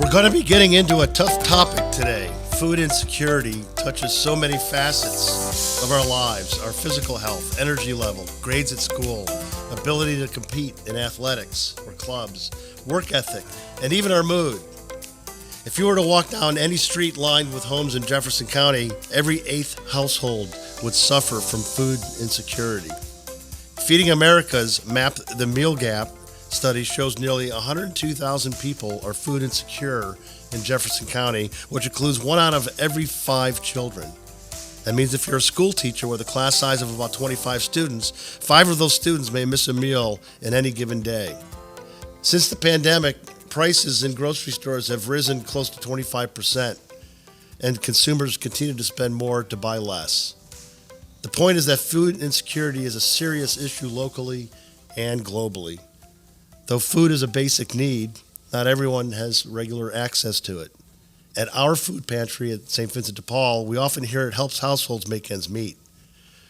We're going to be getting into a tough topic today. Food insecurity touches so many facets of our lives: our physical health, energy level, grades at school, ability to compete in athletics or clubs, work ethic, and even our mood. If you were to walk down any street lined with homes in Jefferson County, every eighth household would suffer from food insecurity. Feeding America's Map the Meal Gap study shows nearly 102,000 people are food insecure in Jefferson County, which includes 1 out of every 5 children. That means if you're a school teacher with a class size of about 25 students, 5 of those students may miss a meal in any given day. Since the pandemic, prices in grocery stores have risen close to 25%, and consumers continue to spend more to buy less. The point is that food insecurity is a serious issue locally and globally. Though food is a basic need, not everyone has regular access to it. At our food pantry at St. Vincent de Paul, we often hear it helps households make ends meet.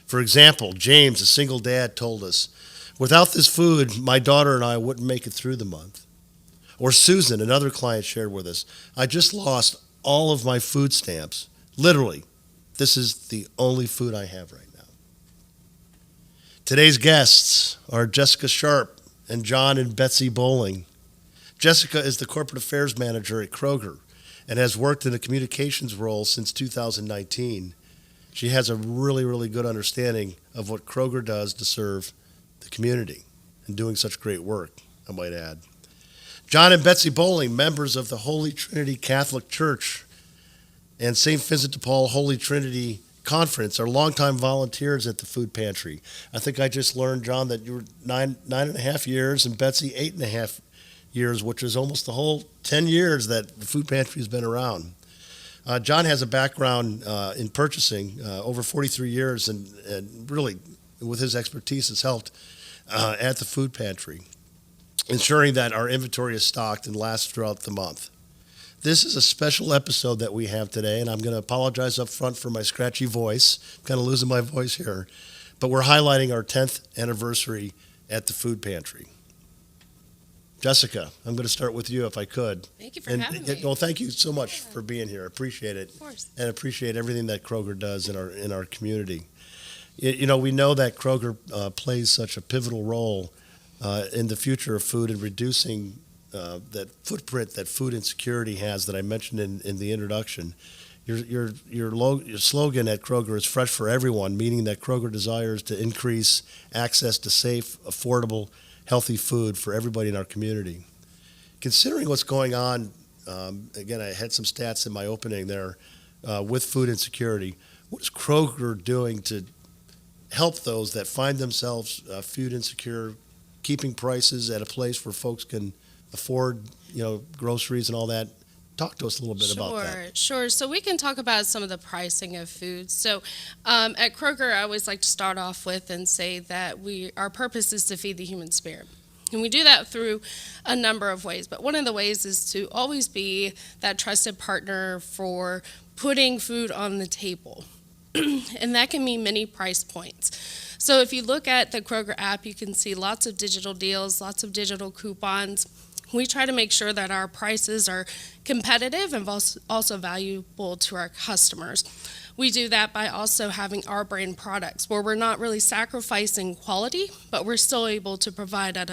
For example, James, a single dad, told us, "Without this food, my daughter and I wouldn't make it through the month." Or Susan, another client, shared with us, "I just lost all of my food stamps. Literally, this is the only food I have right now." Today's guests are Jessica Sharp and John and Betsy Bowling. Jessica is the corporate affairs manager at Kroger and has worked in a communications role since 2019. She has a really good understanding of what Kroger does to serve the community and doing such great work, I might add. John and Betsy Bowling, members of the Holy Trinity Catholic Church and St. Vincent de Paul Holy Trinity Conference, are longtime volunteers at the Food Pantry. I think I just learned, John, that you were nine and a half years, and Betsy 8.5 years, which is almost the whole 10 years that the Food Pantry has been around. John has a background in purchasing, over 43 years, and really, with his expertise, has helped at the Food Pantry, ensuring that our inventory is stocked and lasts throughout the month. This is a special episode that we have today, and I'm going to apologize up front for my scratchy voice. I'm kind of losing my voice here. But we're highlighting our 10th anniversary at the Food Pantry. Jessica, I'm going to start with you if I could. Thank you for having me. Well, thank you so much for being here. I appreciate it. Of course. And appreciate everything that Kroger does in our community. You know, we know that Kroger plays such a pivotal role in the future of food and reducing that footprint that food insecurity has that I mentioned in the introduction. Your slogan at Kroger is "Fresh for Everyone," meaning that Kroger desires to increase access to safe, affordable, healthy food for everybody in our community. Considering what's going on, again, I had some stats in my opening there with food insecurity. What is Kroger doing to help those that find themselves food insecure, keeping prices at a place where folks can afford, groceries and all that? Talk to us a little bit about that. Sure. So we can talk about some of the pricing of food. So at Kroger, I always like to start off with and say that our purpose is to feed the human spirit. And we do that through a number of ways. But one of the ways is to always be that trusted partner for putting food on the table. And that can mean many price points. So if you look at the Kroger app, you can see lots of digital deals, lots of digital coupons. We try to make sure that our prices are competitive and also valuable to our customers. We do that by also having our brand products where we're not really sacrificing quality, but we're still able to provide at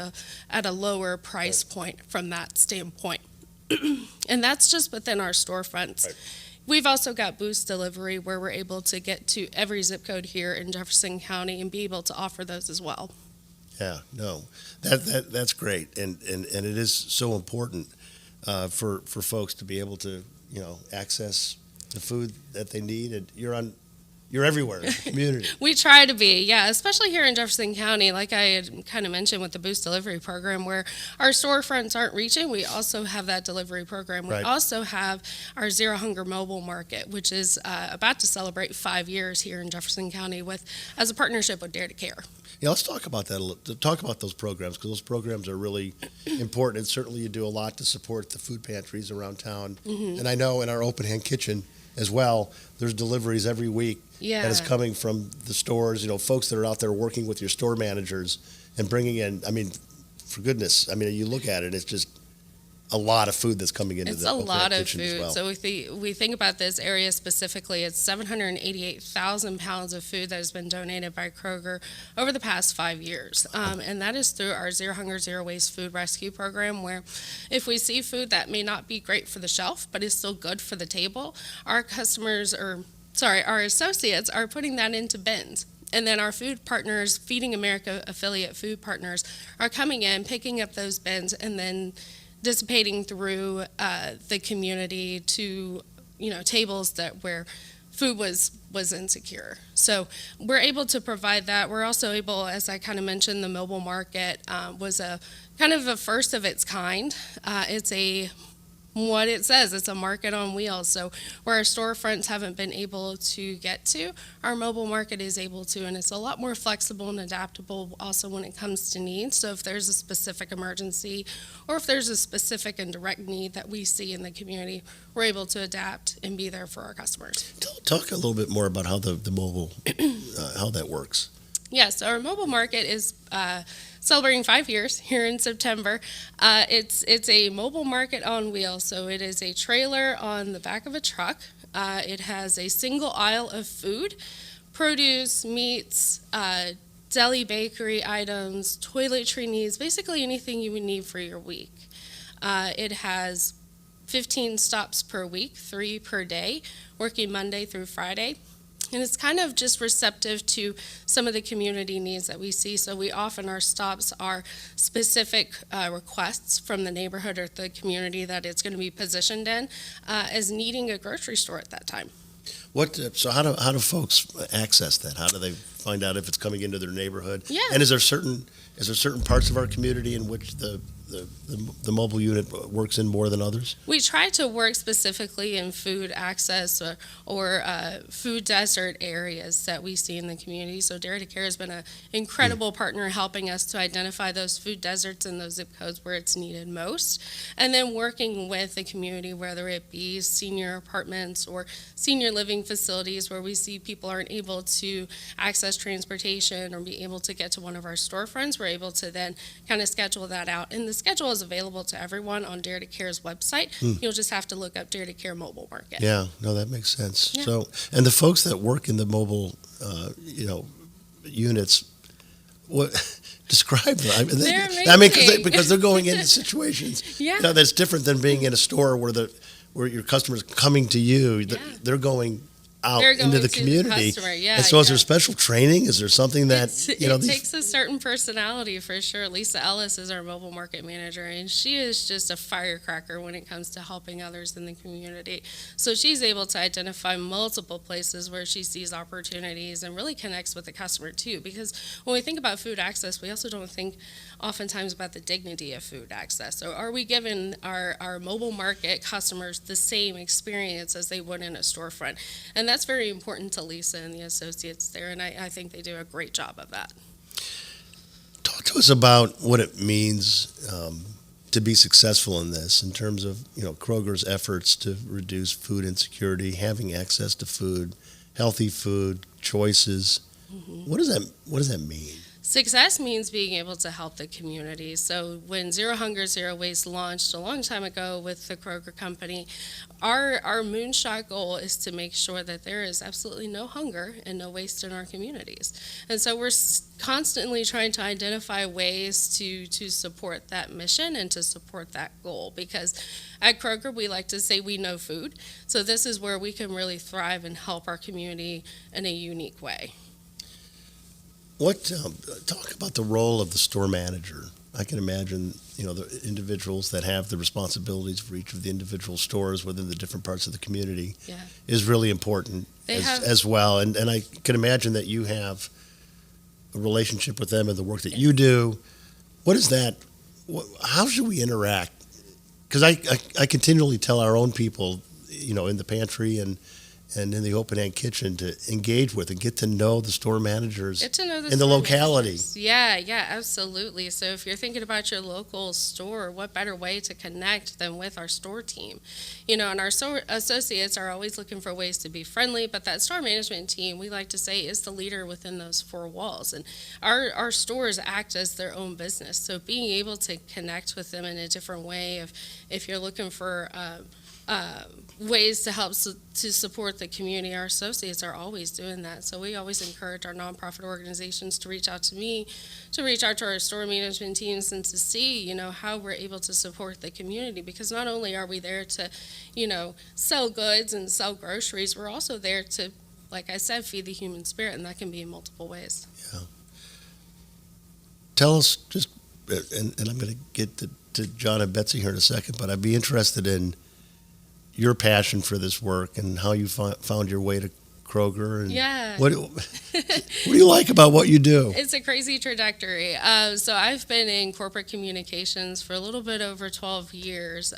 a lower price point from that standpoint. And that's just within our storefronts. Right. We've also got Boost Delivery where we're able to get to every zip code here in Jefferson County and be able to offer those as well. Yeah, no, that's great, and it is so important for folks to be able to access the food that they need. And you're everywhere in the community. We try to be, yeah, especially here in Jefferson County, like I had kind of mentioned with the Boost Delivery program, where our storefronts aren't reaching. We also have that delivery program. We Right. also have our Zero Hunger Mobile Market, which is about to celebrate 5 years here in Jefferson County as a partnership with Dare to Care. Yeah, let's talk about that a little. Talk about those programs, because those programs are really important, and certainly you do a lot to support the food pantries around town. Mm-hmm. And I know in our open hand kitchen as well, there's deliveries every week that is coming from the stores. Folks that are out there working with your store managers and bringing in. I mean, for goodness, you look at it, it's just a lot of food that's coming into It's the a lot of kitchen as food. well. So if we think about this area specifically, it's 788,000 pounds of food that has been donated by Kroger over the past 5 years. And that is through our Zero Hunger, Zero Waste food rescue program, where if we see food that may not be great for the shelf, but is still good for the table, our associates are putting that into bins. And then our food partners, Feeding America affiliate food partners, are coming in, picking up those bins, and then dissipating through the community to tables where food was insecure. So we're able to provide that. We're also able, as I kind of mentioned, the mobile market was a kind of a first of its kind. It's what it says, it's a market on wheels. So where our storefronts haven't been able to get to, our mobile market is able to, and it's a lot more flexible and adaptable also when it comes to needs. So if there's a specific emergency or if there's a specific and direct need that we see in the community, we're able to adapt and be there for our customers. Talk a little bit more about how the mobile, how that works. Yes, our mobile market is celebrating 5 years here in September. It's a mobile market on wheels, so it is a trailer on the back of a truck. It has a single aisle of food, produce, meats, deli bakery items, toiletry needs, basically anything you would need for your week. It has 15 stops per week, 3 per day, working Monday through Friday. And it's kind of just receptive to some of the community needs that we see. So our stops are specific requests from the neighborhood or the community that it's going to be positioned in as needing a grocery store at that time. So how do folks access that? How do they find out if it's coming into their neighborhood? Yeah. And is there certain parts of our community in which the mobile unit works in more than others? We try to work specifically in food access or food desert areas that we see in the community. So Dare to Care has been an incredible partner helping us to identify those food deserts and those zip codes where it's needed most. And then working with the community, whether it be senior apartments or senior living facilities where we see people aren't able to access transportation or be able to get to one of our storefronts, we're able to then kind of schedule that out. And the schedule is available to everyone on Dare to Care's website. You'll just have to look up Dare to Care mobile market. Yeah, no, that makes sense. Yeah. So, and the folks that work in the mobile, units, what describe them? They're amazing. Because they're going into situations, Yeah. that's different than being in a store where your customers coming to you. Yeah. They're going out They're going into the to community. customer. Yeah, and so is yeah. there special training? Is there something that, It takes a certain personality for sure. Lisa Ellis is our mobile market manager, and she is just a firecracker when it comes to helping others in the community. So she's able to identify multiple places where she sees opportunities and really connects with the customer too. Because when we think about food access, we also don't think oftentimes about the dignity of food access. So are we giving our mobile market customers the same experience as they would in a storefront? And that's very important to Lisa and the associates there, and I think they do a great job of that. Talk to us about what it means to be successful in this, in terms of Kroger's efforts to reduce food insecurity, having access to food, healthy food choices. Mm-hmm. What does that mean? Success means being able to help the community. So when Zero Hunger, Zero Waste launched a long time ago with the Kroger company, our moonshot goal is to make sure that there is absolutely no hunger and no waste in our communities. And so we're constantly trying to identify ways to support that mission and to support that goal, because at Kroger we like to say we know food. So this is where we can really thrive and help our community in a unique way. Talk about the role of the store manager. I can imagine, the individuals that have the responsibilities for each of the individual stores within the different parts of the community is really important as well. And I can imagine that you have a relationship with them and the work that you do. What is that? How should we interact? Because I continually tell our own people, in the pantry and and in the open-end kitchen to engage with and get to know the store managers Get to know in the locality. managers. Yeah, absolutely. So if you're thinking about your local store, what better way to connect than with our store team? And our store associates are always looking for ways to be friendly, but that store management team, we like to say, is the leader within those four walls. And our stores act as their own business. So being able to connect with them in a different way, if you're looking for ways to help to support the community, our associates are always doing that. So we always encourage our nonprofit organizations to reach out to me, to reach out to our store management teams, and to see, how we're able to support the community. Because not only are we there to, sell goods and sell groceries, we're also there to, like I said, feed the human spirit, and that can be in multiple ways. Yeah. Tell us just, and I'm going to get to John and Betsy here in a second, but I'd be interested in your passion for this work and how you found your way to Kroger. And Yeah. What do you like about what you do? It's a crazy trajectory. So I've been in corporate communications for a little bit over 12 years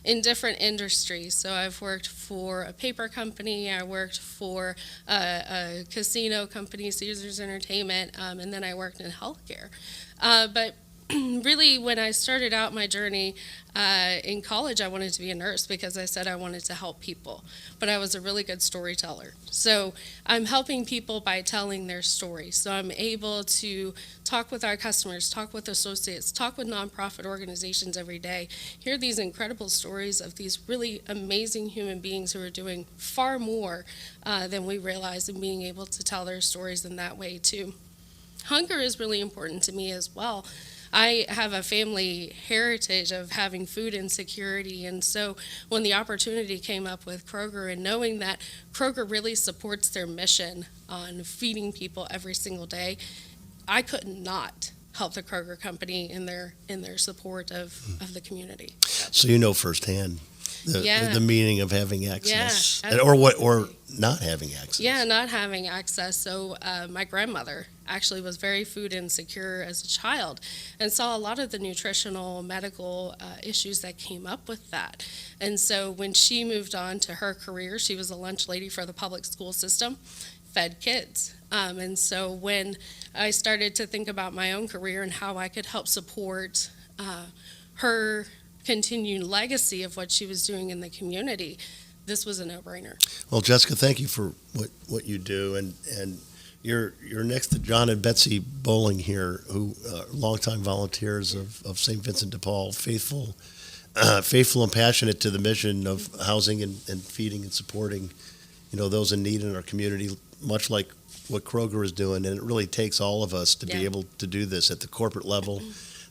in different industries. So I've worked for a paper company, I worked for a casino company, Caesars Entertainment, and then I worked in healthcare. But really, when I started out my journey in college, I wanted to be a nurse because I said I wanted to help people, but I was a really good storyteller. So I'm helping people by telling their story. So I'm able to talk with our customers, talk with associates, talk with nonprofit organizations every day, hear these incredible stories of these really amazing human beings who are doing far more than we realize, and being able to tell their stories in that way too. Hunger is really important to me as well. I have a family heritage of having food insecurity, and so when the opportunity came up with Kroger, and knowing that Kroger really supports their mission on feeding people every single day, I could not help the Kroger company in their support of the community. So you know firsthand the meaning of having access, Yeah, or not having access. Yeah, not having access. So my grandmother actually was very food insecure as a child, and saw a lot of the nutritional, medical issues that came up with that. And so when she moved on to her career, she was a lunch lady for the public school system, fed kids. And so when I started to think about my own career and how I could help support her continued legacy of what she was doing in the community, this was a no-brainer. Well, Jessica, thank you for what you do, and you're next to John and Betsy Bowling here, who are longtime volunteers of St. Vincent de Paul, faithful and passionate to the mission of housing and feeding and supporting, those in need in our community, much like what Kroger is doing. And it really takes all of us to be able to do this at the corporate level,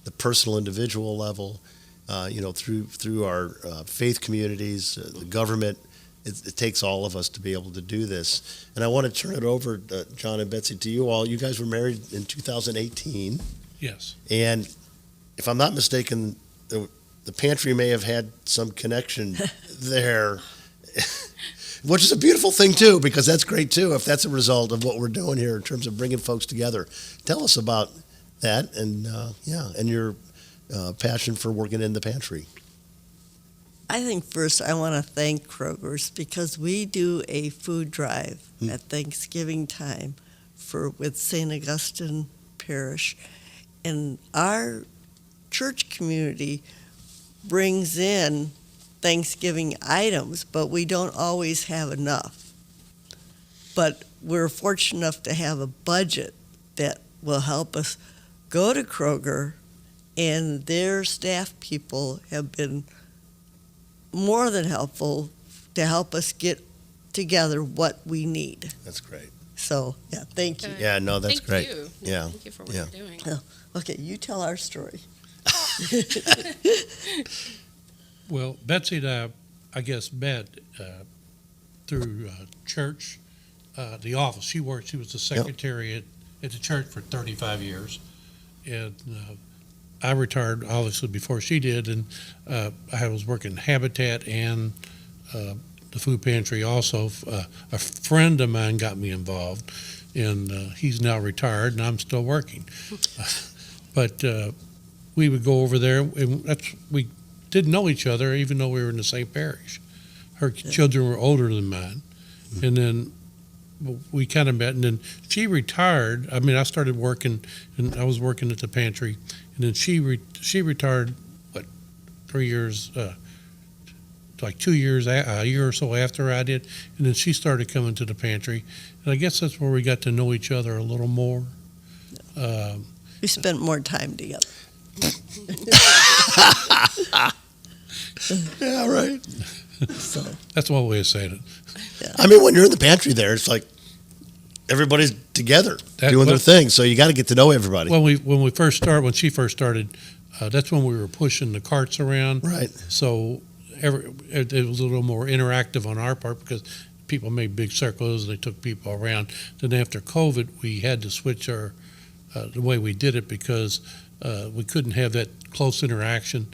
the personal individual level, through our faith communities, the government. It takes all of us to be able to do this. And I want to turn it over, John and Betsy, to you all. You guys were married in 2018. Yes. And if I'm not mistaken, the pantry may have had some connection there, which is a beautiful thing, too, because that's great, too, if that's a result of what we're doing here in terms of bringing folks together. Tell us about that and your passion for working in the pantry. I think first I want to thank Kroger's because we do a food drive at Thanksgiving time with St. Augustine Parish, and our church community brings in Thanksgiving items, but we don't always have enough. But we're fortunate enough to have a budget that will help us go to Kroger, and their staff people have been more than helpful to help us get together what we need. That's great. So, thank you. Yeah, no, that's great. Thank you. Yeah. Thank you for what you're doing. Okay, you tell our story. Well, Betsy and I guess, met through church, the office. She was the secretary at the church for 35 years. And I retired, obviously, before she did, and I was working Habitat and the Food Pantry also. A friend of mine got me involved, and he's now retired, and I'm still working. But we would go over there, and we didn't know each other, even though we were in the same parish. Her children were older than mine, and then we kind of met, and then she retired. I mean, I started working, and I was working at the pantry, and then she retired, 3 years, like 2 years, a year or so after I did, and then she started coming to the pantry, and I guess that's where we got to know each other a little more. We spent more time together. Yeah, right. So, That's one way of saying it. I mean, when you're in the pantry there, it's like everybody's together doing their thing. So you got to get to know everybody. When she first started, that's when we were pushing the carts around. Right. So it was a little more interactive on our part because people made big circles and they took people around. Then after COVID, we had to switch the way we did it because we couldn't have that close interaction.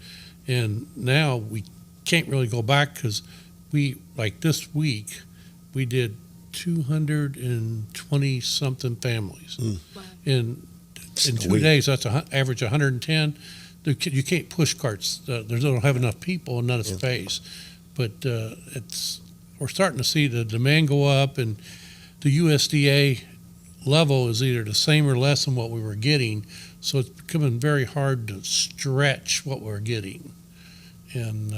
And now we can't really go back because like this week, we did 220 something families. Wow. In 2 days, that's average 110. You can't push carts. They don't have enough people and not enough space. But we're starting to see the demand go up, and the USDA level is either the same or less than what we were getting. So it's becoming very hard to stretch what we're getting. And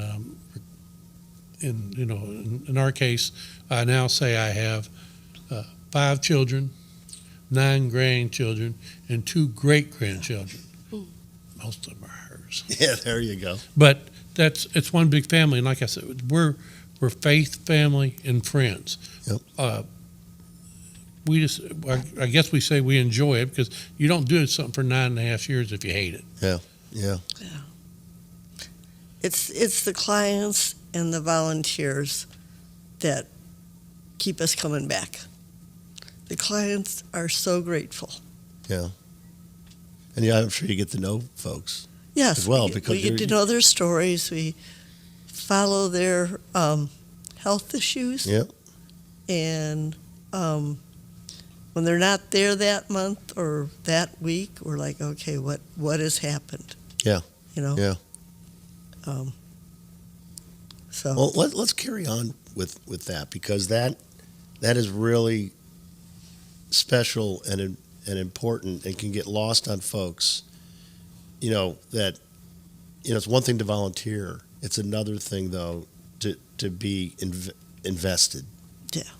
in our case, I now say I have 5 children, 9 grandchildren, and 2 great-grandchildren. Most of them are hers. Yeah, there you go. But it's one big family, and like I said, we're faith, family, and friends. Yep. I guess we say we enjoy it because you don't do something for 9.5 years if you hate it. Yeah. it's the clients and the volunteers that keep us coming back. The clients are so grateful. Yeah. And yeah, I'm sure you get to know folks. Yes, As well, because we get to know their stories. We follow their health issues. Yep. And when they're not there that month or that week, we're like, okay, what has happened? Yeah. You know? Yeah. So Well, let's carry on with that because that is really special and important and can get lost on folks. It's one thing to volunteer. It's another thing, though, to be invested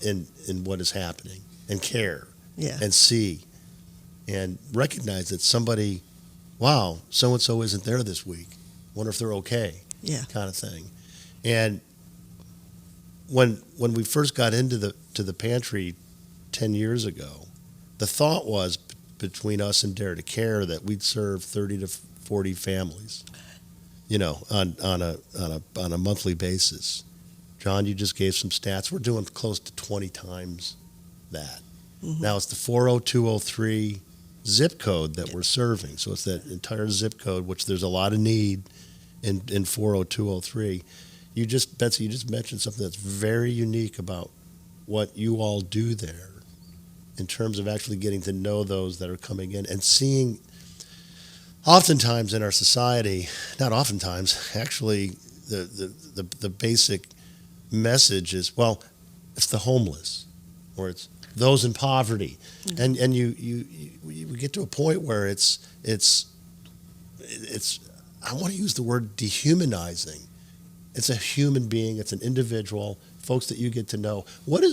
in what is happening and care and see and recognize that somebody, wow, so-and-so isn't there this week. Wonder if they're okay. Yeah. Kind of thing. And when we first got into the pantry 10 years ago, the thought was between us and Dare to Care that we'd serve 30 to 40 families, on a monthly basis. John, you just gave some stats. We're doing close to 20 times that. Mm-hmm. Now it's the 40203 zip code that we're serving. So it's that entire zip code, which there's a lot of need in 40203. Betsy, you just mentioned something that's very unique about what you all do there in terms of actually getting to know those that are coming in and seeing. Oftentimes in our society, not oftentimes, actually, the basic message is, well, it's the homeless, or it's those in poverty, and you get to a point where it's I want to use the word dehumanizing. It's a human being. It's an individual. Folks that you get to know. What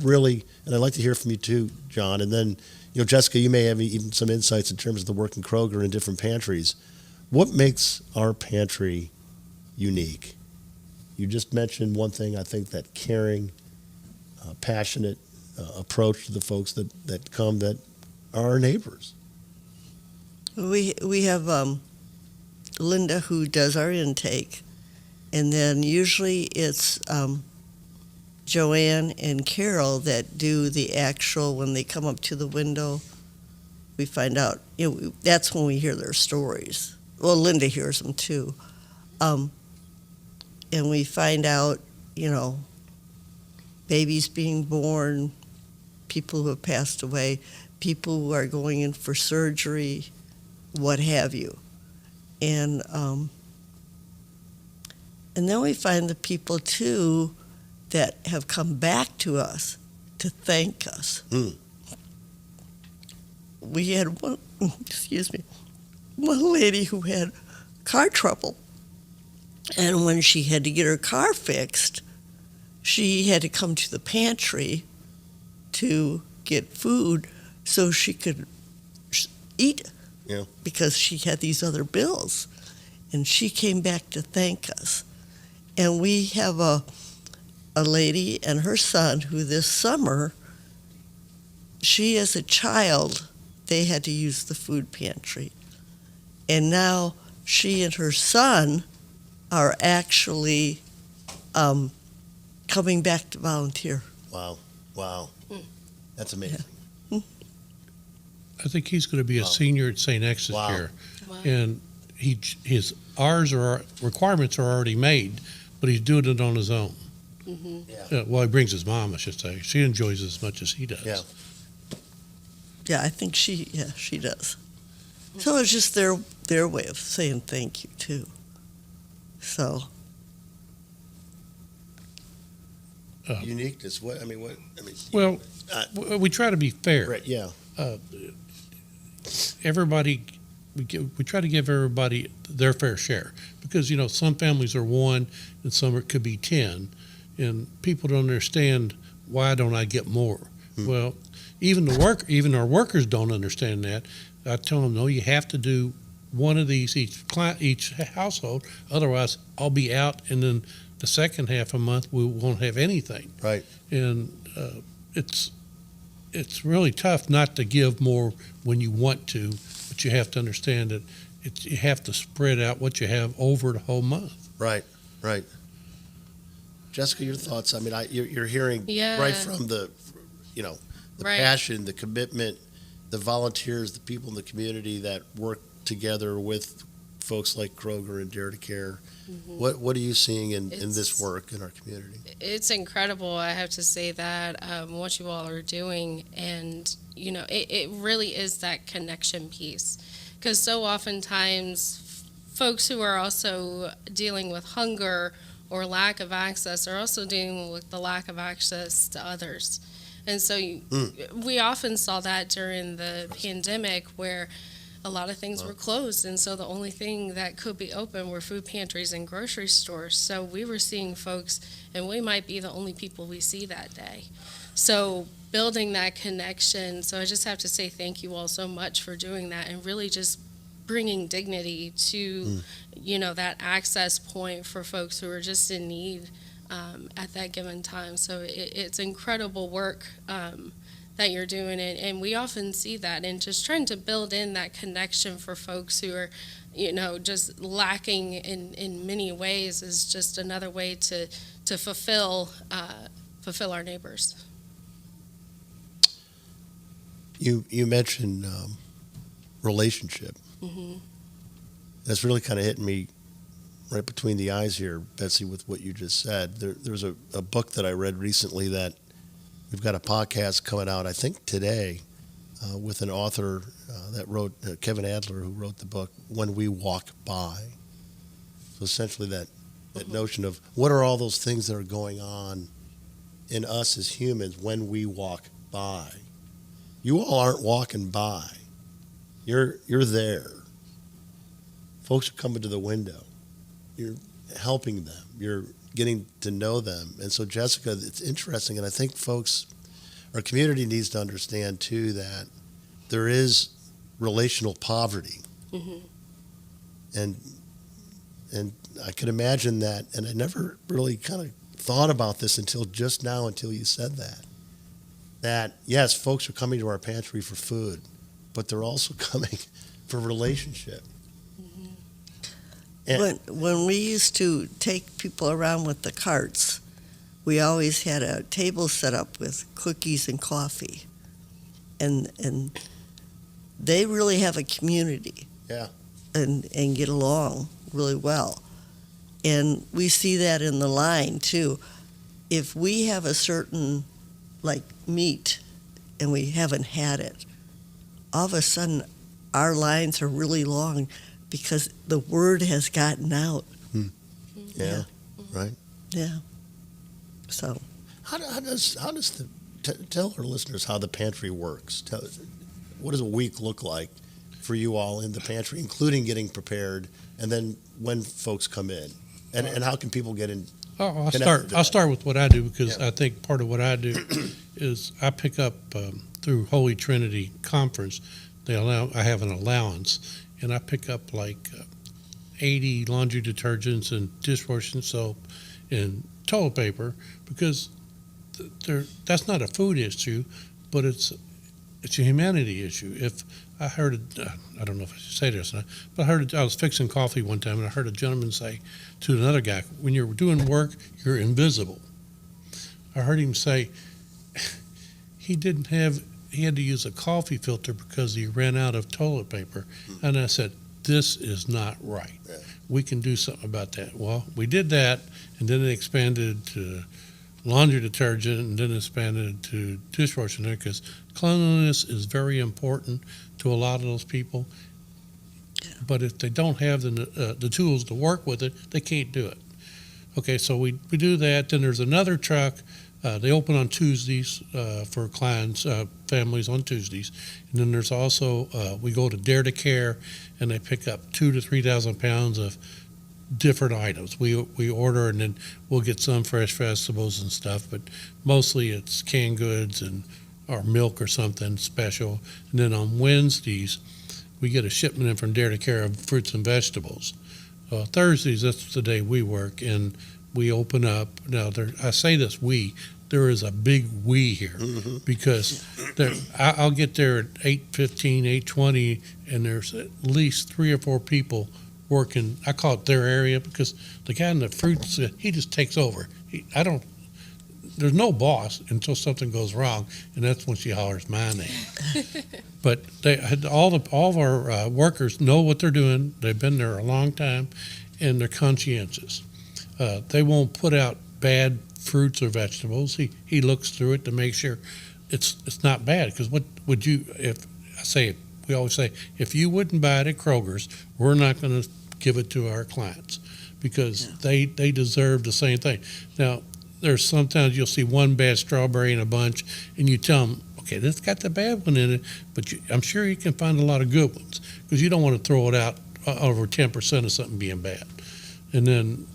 really, and I'd like to hear from you too, John, and then, Jessica, you may have even some insights in terms of the work in Kroger and different pantries. What makes our pantry unique? You just mentioned one thing, I think, that caring, passionate approach to the folks that come that are our neighbors. we have Linda who does our intake, and then usually it's Joanne and Carol that do the actual, when they come up to the window, we find out, that's when we hear their stories. Well, Linda hears them too. And we find out, babies being born, people who have passed away, people who are going in for surgery, what have you. And then we find the people too that have come back to us to thank us. We had one lady who had car trouble. And when she had to get her car fixed, she had to come to the pantry to get food so she could eat. Yeah. Because she had these other bills. And she came back to thank us. And we have a lady and her son who this summer, she as a child, they had to use the food pantry. And now she and her son are actually coming back to volunteer. Wow. That's amazing. I think he's going to be a senior at St. X this year. Wow. And his requirements are already made, but he's doing it on his own. Yeah. Well, he brings his mom, I should say. She enjoys it as much as he does. Yeah. Yeah, I think she does. So it's just their way of saying thank you too. So Uniqueness. Well, we try to be fair. Right. Yeah. Everybody, we try to give everybody their fair share because some families are 1 and some could be 10, and people don't understand why don't I get more. Well, even our workers don't understand that. I tell them, no, you have to do one of these each household, otherwise I'll be out, and then the second half of the month we won't have anything. Right. And it's really tough not to give more when you want to, but you have to understand that you have to spread out what you have over the whole month. Right. Jessica, your thoughts? I mean, you're hearing right from the passion, the commitment, the volunteers, the people in the community that work together with folks like Kroger and Dare to Care. What are you seeing in this work in our community? It's incredible, I have to say that, what you all are doing. And, it really is that connection piece. Because so oftentimes, folks who are also dealing with hunger or lack of access are also dealing with the lack of access to others. And so we often saw that during the pandemic where a lot of things were closed, and so the only thing that could be open were food pantries and grocery stores. So we were seeing folks, and we might be the only people we see that day. So building that connection. So I just have to say thank you all so much for doing that and really just bringing dignity to, that access point for folks who are just in need at that given time. So it's incredible work that you're doing it, and we often see that, and just trying to build in that connection for folks who are just lacking in many ways is just another way to fulfill our neighbors. You mentioned relationship. That's really kind of hitting me right between the eyes here, Betsy, with what you just said. There's a book that I read recently that we've got a podcast coming out, I think today, with an author that wrote, Kevin Adler, who wrote the book, When We Walk By. So essentially that notion of what are all those things that are going on in us as humans when we walk by. You all aren't walking by. You're there. Folks are coming to the window. You're helping them. You're getting to know them. And so, Jessica, it's interesting, and I think our community needs to understand, too, that there is relational poverty. And I can imagine that, and I never really kind of thought about this until just now, until you said that, yes, folks are coming to our pantry for food, but they're also coming for relationship. When we used to take people around with the carts, we always had a table set up with cookies and coffee. And they really have a community. Yeah. And get along really well. And we see that in the line, too. If we have a certain, meat, and we haven't had it, all of a sudden our lines are really long because the word has gotten out. Yeah. Right. Yeah. So How does Tell our listeners how the pantry works. What does a week look like for you all in the pantry, including getting prepared, and then when folks come in, and how can people get in? I'll start with what I do, because I think part of what I do is I pick up through Holy Trinity Conference. I have an allowance, and I pick up like 80 laundry detergents and dishwashing soap and toilet paper, because that's not a food issue, but it's a humanity issue. If I heard, I don't know if I should say this, but I was fixing coffee one time, and I heard a gentleman say to another guy, "When you're doing work, you're invisible." I heard him say he had to use a coffee filter because he ran out of toilet paper, and I said, "This is not right. Yeah. We can do something about that." Well, we did that, and then it expanded to laundry detergent, and then expanded to dishwashing, because cleanliness is very important to a lot of those people. But if they don't have the tools to work with it, they can't do it. Okay, so we do that. Then there's another truck. They open on Tuesdays for clients, families on Tuesdays. And then there's also, we go to Dare to Care, and they pick up 2,000 to 3,000 pounds of different items. We order, and then we'll get some fresh vegetables and stuff, but mostly it's canned goods or milk or something special. And then on Wednesdays, we get a shipment in from Dare to Care of fruits and vegetables. Thursdays, that's the day we work, and we open up. Now, I say this there is a big we here, because I'll get there at 8:15, 8:20, and there's at least 3 or 4 people working. I call it their area, because the guy in the fruits, he just takes over. There's no boss until something goes wrong, and that's when she hollers my name. But all of our workers know what they're doing. They've been there a long time, and they're conscientious. They won't put out bad fruits or vegetables. He looks through it to make sure it's not bad. Because what would you, we always say, if you wouldn't buy it at Kroger's, we're not going to give it to our clients, because they deserve the same thing. Now, there's sometimes you'll see one bad strawberry in a bunch, and you tell them, okay, this got the bad one in it, but I'm sure you can find a lot of good ones, because you don't want to throw it out over 10% of something being bad. And then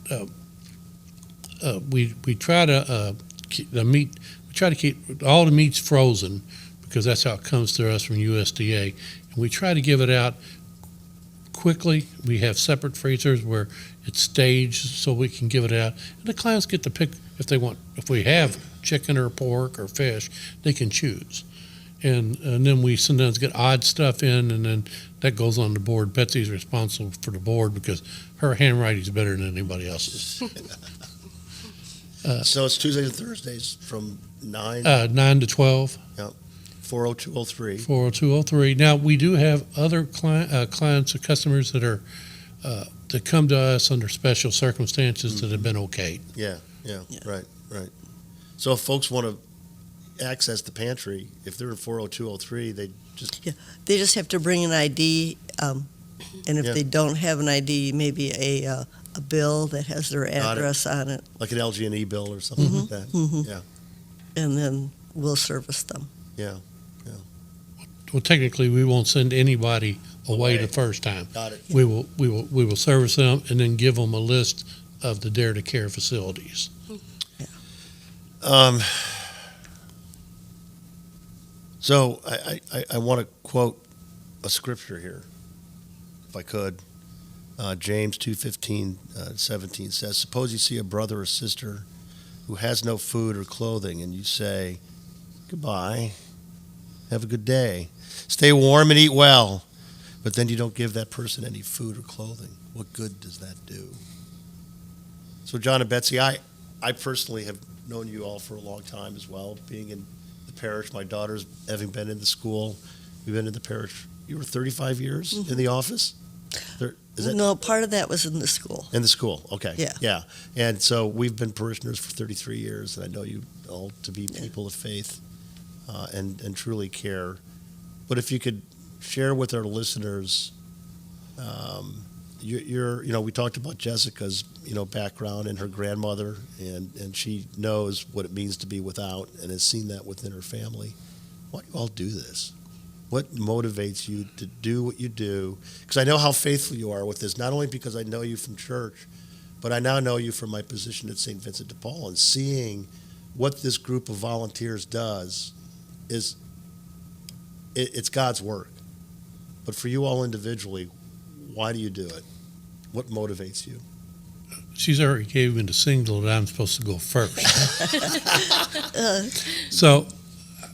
we try to keep the meat. We try to keep all the meats frozen, because that's how it comes to us from USDA, and we try to give it out quickly. We have separate freezers where it's staged, so we can give it out, and the clients get to pick if they want. If we have chicken or pork or fish, they can choose. And then we sometimes get odd stuff in, and then that goes on the board. Betsy's responsible for the board, because her handwriting's better than anybody else's. So it's Tuesdays and Thursdays from 9 to 12. 40203. 40203. Now, we do have other clients or customers that come to us under special circumstances that have been okayed. Yeah, right. So if folks want to access the pantry, if they're in 40203, they just have to bring an ID, and if they don't have an ID, maybe a bill that has their address on it. Like an LG&E bill or something like that. Yeah. And then we'll service them. Yeah. Well, technically, we won't send anybody away the first time. Got it. We will service them, and then give them a list of the Dare to Care facilities. So I want to quote a scripture here, if I could. James 2:15-17 says, "Suppose you see a brother or sister who has no food or clothing, and you say, 'Goodbye, have a good day, stay warm and eat well,' but then you don't give that person any food or clothing. What good does that do?" So John and Betsy, I personally have known you all for a long time as well, being in the parish. My daughters having been in the school. We've been in the parish. You were 35 years in the office? No, part of that was in the school. In the school, okay. Yeah. And so we've been parishioners for 33 years, and I know you all to be people of faith and truly care. But if you could share with our listeners, we talked about Jessica's, background and her grandmother, and she knows what it means to be without and has seen that within her family. Why do you all do this? What motivates you to do what you do? Because I know how faithful you are with this, not only because I know you from church, but I now know you from my position at St. Vincent de Paul, and seeing what this group of volunteers does it's God's work. But for you all individually, why do you do it? What motivates you? She's already gave me the signal that I'm supposed to go first. So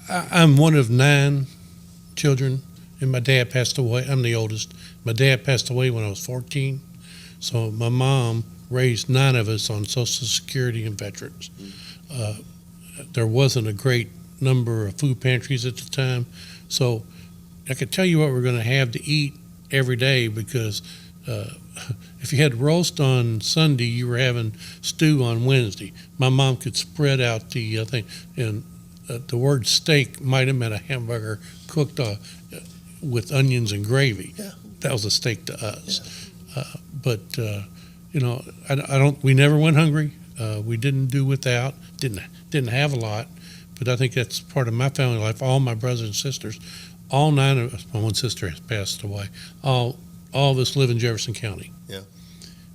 I'm one of 9 children, and my dad passed away. I'm the oldest. My dad passed away when I was 14. So my mom raised 9 of us on Social Security and veterans. There wasn't a great number of food pantries at the time. So I could tell you what we're going to have to eat every day, because if you had roast on Sunday, you were having stew on Wednesday. My mom could spread out the thing, and the word steak might have meant a hamburger cooked with onions and gravy. Yeah. That was a steak to us. Yeah. But I don't. We never went hungry. We didn't do without. Didn't have a lot. But I think that's part of my family life. All my brothers and sisters, all 9 of us. My one sister has passed away. All of us live in Jefferson County. Yeah.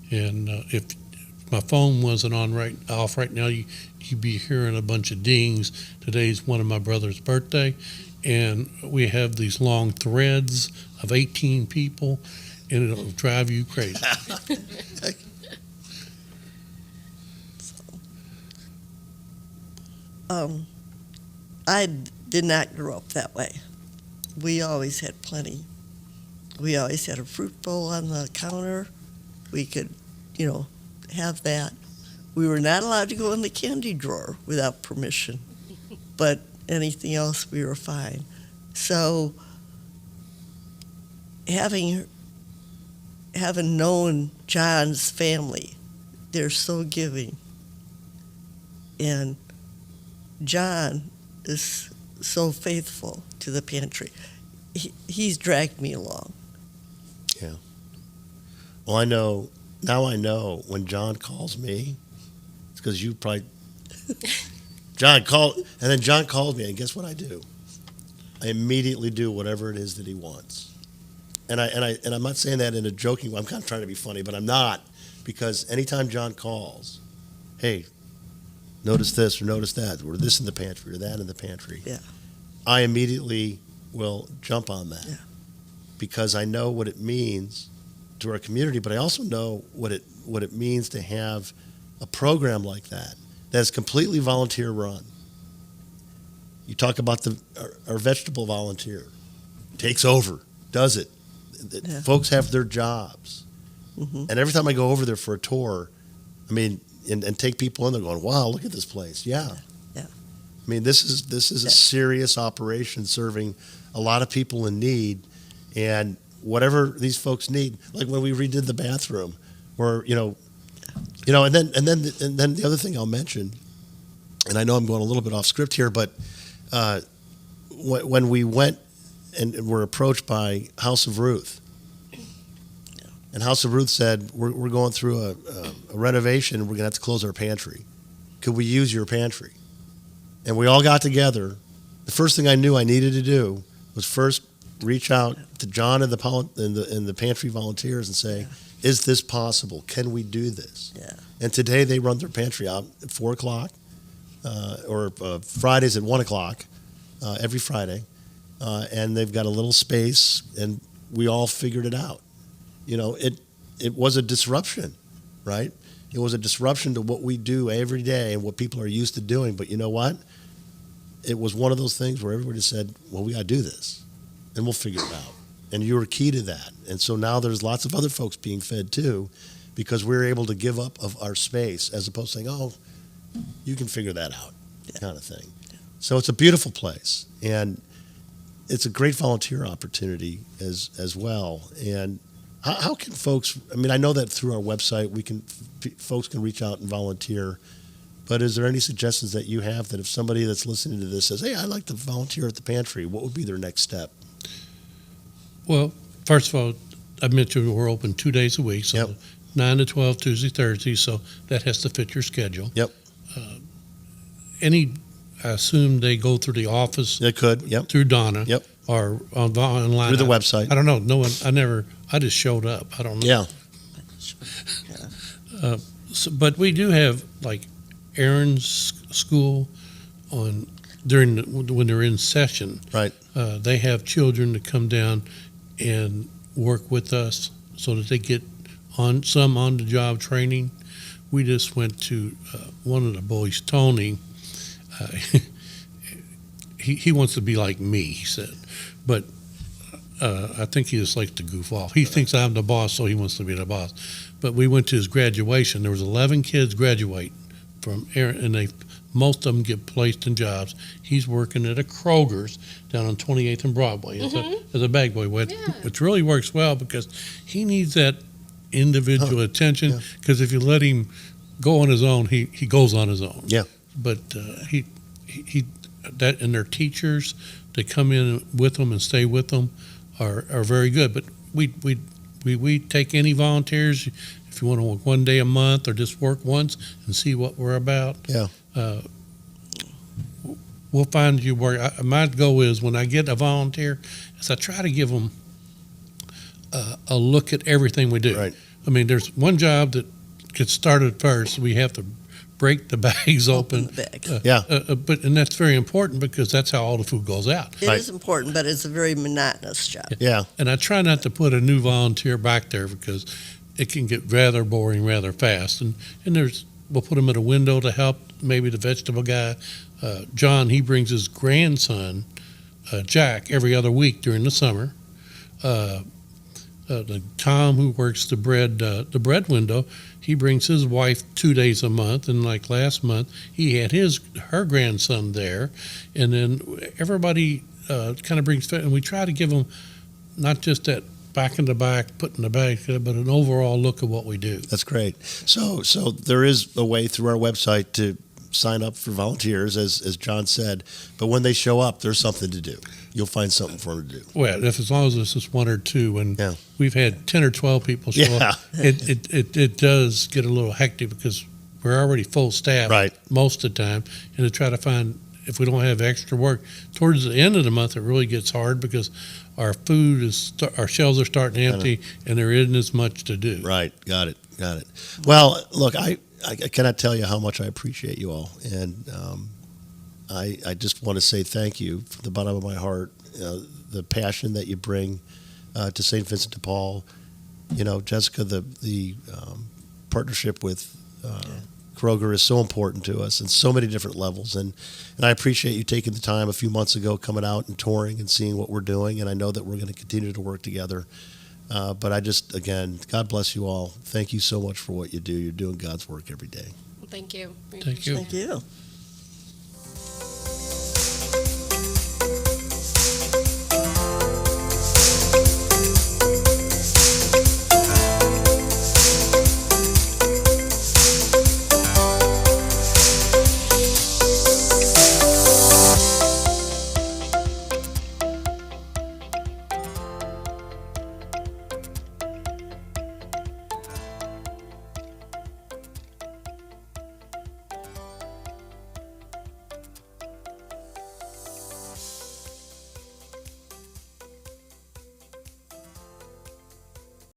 And if my phone wasn't off right now, you'd be hearing a bunch of dings. Today's one of my brother's birthday, and we have these long threads of 18 people, and it'll drive you crazy. I did not grow up that way. We always had plenty. We always had a fruit bowl on the counter. We could, have that. We were not allowed to go in the candy drawer without permission, but anything else we were fine. So having known John's family, they're so giving. And John is so faithful to the pantry. He's dragged me along. Yeah. Well, I know when John calls me, it's because you probably John called, and then John called me, and guess what I do? I immediately do whatever it is that he wants. And I'm not saying that in a joking way. I'm kind of trying to be funny, but I'm not, because anytime John calls, hey, notice this or notice that, or this in the pantry or that in the pantry. Yeah. I immediately will jump on that. Yeah. Because I know what it means to our community, but I also know what it means to have a program like that that's completely volunteer run. You talk about our vegetable volunteer takes over, does it. Yeah. Folks have their jobs. Mm-hmm. And every time I go over there for a tour, and take people in, they're going, wow, look at this place. Yeah. Yeah. This is a serious operation serving a lot of people in need, and whatever these folks need, like when we redid the bathroom, or and then the other thing I'll mention, and I know I'm going a little bit off script here, but when we went and were approached by House of Ruth, and House of Ruth said, we're going through a renovation, and we're going to have to close our pantry. Could we use your pantry? And we all got together. The first thing I knew I needed to do was first reach out to John and the pantry volunteers and say, is this possible? Can we do this? Yeah. And today they run their pantry out at 4 o'clock, or Fridays at 1 o'clock, every Friday. And they've got a little space, and we all figured it out. It was a disruption, right? It was a disruption to what we do every day and what people are used to doing. But you know what? It was one of those things where everybody said, well, we got to do this, and we'll figure it out. And you were key to that. And so now there's lots of other folks being fed too, because we're able to give up of our space as opposed to saying, oh, you can figure that out, kind of thing. So it's a beautiful place. And it's a great volunteer opportunity as well. And how can folks, I know that through our website, folks can reach out and volunteer, but is there any suggestions that you have that if somebody that's listening to this says, hey, I'd like to volunteer at the pantry, what would be their next step? Well, first of all, I mentioned we're open 2 days a week, so Yep. 9 to 12, Tuesday, Thursday, so that has to fit your schedule. Yep. I assume they go through the office, It could. Yep. through Donna. Yep. Or online. Through the website. I don't know. No one, I just showed up. I don't know. Yeah. But we do have like Aaron's school when they're in session. Right. They have children that come down and work with us so that they get on the job training. We just went to one of the boys, Tony. He wants to be like me, he said, but I think he just likes to goof off. He thinks I'm the boss, so he wants to be the boss. But we went to his graduation. There was 11 kids graduate from Aaron, and most of them get placed in jobs. He's working at a Kroger's down on 28th and Broadway as a bag boy, which really works well because he needs that individual attention. Because if you let him go on his own, he goes on his own. Yeah. But he and their teachers that come in with them and stay with them are very good. But we take any volunteers if you want to work one day a month or just work once and see what we're about. Yeah. We'll find you work. My goal is when I get a volunteer, is I try to give them a look at everything we do. Right. I mean, there's one job that gets started first. We have to break the bags open. The bag. And that's very important because that's how all the food goes out. It is important, but it's a very monotonous job. Yeah. And I try not to put a new volunteer back there because it can get rather boring rather fast. And we'll put them at a window to help maybe the vegetable guy. John, he brings his grandson, Jack, every other week during the summer. The Tom, who works the bread window, he brings his wife 2 days a month, and like last month, he had her grandson there, and then everybody kind of brings, and we try to give them not just that back in the back, put in the bag, but an overall look at what we do. That's great. So there is a way through our website to sign up for volunteers, as John said, but when they show up, there's something to do. You'll find something for them to do. Well, as long as it's just one or two, and Yeah. we've had 10 or 12 people show up, it does get a little hectic because we're already full staff Right. most of the time, and to try to find, if we don't have extra work, towards the end of the month, it really gets hard because our our shelves are starting to empty, and there isn't as much to do. Right. Got it. Well, look, I cannot tell you how much I appreciate you all, and I just want to say thank you from the bottom of my heart. The passion that you bring to St. Vincent de Paul. Jessica, the partnership with Kroger is so important to us in so many different levels, and I appreciate you taking the time a few months ago, coming out and touring and seeing what we're doing, and I know that we're going to continue to work together. But again, God bless you all. Thank you so much for what you do. You're doing God's work every day. Thank you. Thank you. Thank you.